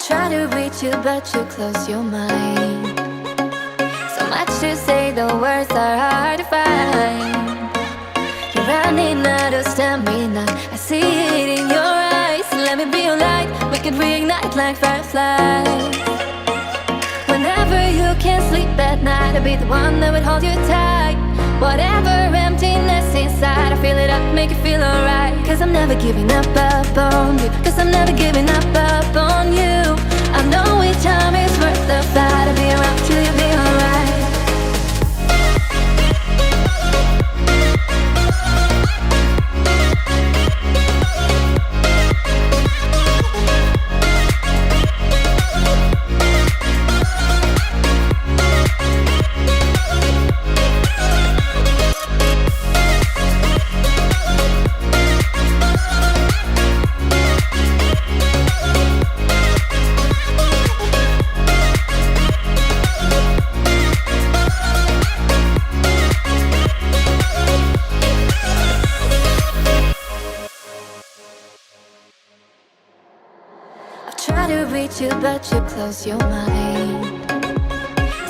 Try to reach you, but you close your mind. So much to say, the words are hard to find. You're running out of stamina, I see it in your eyes. Let me be your light, we can reignite like fireflies. Whenever you can't sleep at night, I'll be the one that would hold you tight. Whatever emptiness inside, I feel it up, make you feel alright. Cause I'm never giving up on you. Cause I'm never giving up on you. I know each time is worth the fight. I'll be around till you be alright. Try to reach you, but you close your mind.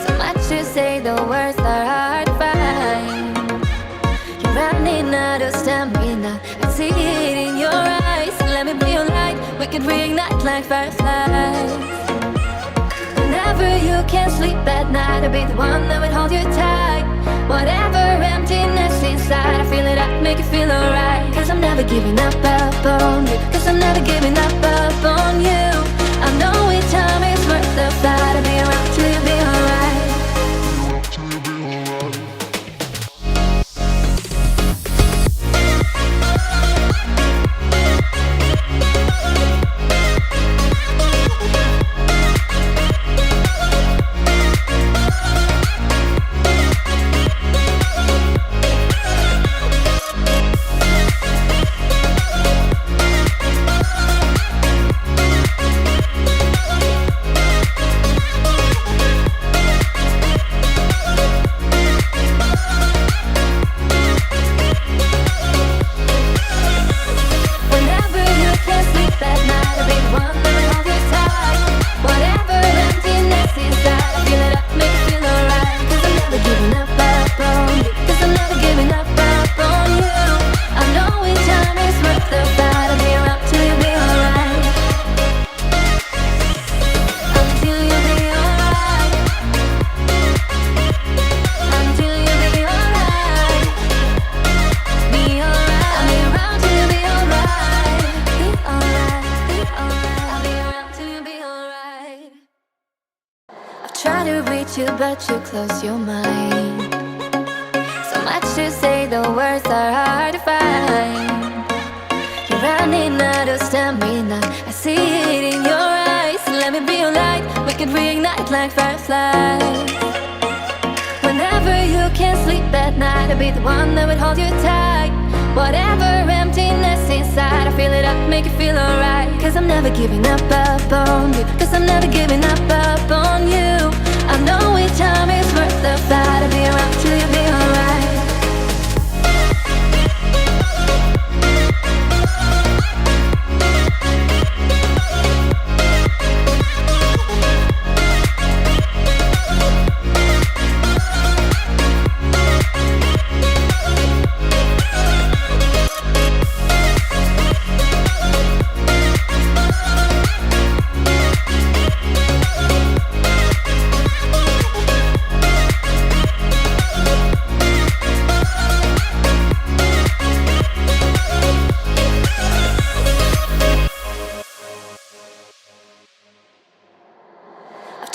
So much to say, the words are hard to find. You're running out of stamina, I see it in your eyes. Let me be your light, we can reignite like fireflies. Whenever you can't sleep at night, I'll be the one that would hold you tight. Whatever emptiness inside, I feel it up, make you feel alright. Cause I'm never giving up on you. Cause I'm never giving up on you. I know each time is worth the fight. I'll be around till you be alright. Try to reach you, but you close your mind. So much to say, the words are hard to find. You're running out of stamina, I see it in your eyes. Let me be your light, we can reignite like fireflies. Whenever you can't sleep at night, I'll be the one that would hold you tight. Whatever emptiness inside, I feel it up, make you feel alright. Cause I'm never giving up on you. Cause I'm never giving up on you. I know each time is worth the fight. I'll be around till you be alright.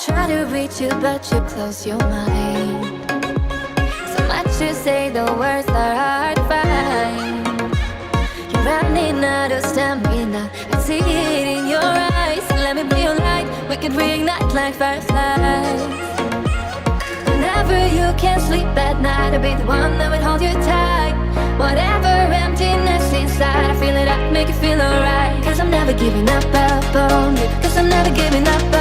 Try to reach you, but you close your mind. So much to say, the words are hard to find. You're running out of stamina, I see it in your eyes. Let me be your light, we can reignite like fireflies. Whenever you can't sleep at night, I'll be the one that would hold you tight. Whatever emptiness inside, I feel it up, make you feel alright. Cause I'm never giving up on you. Cause I'm never giving up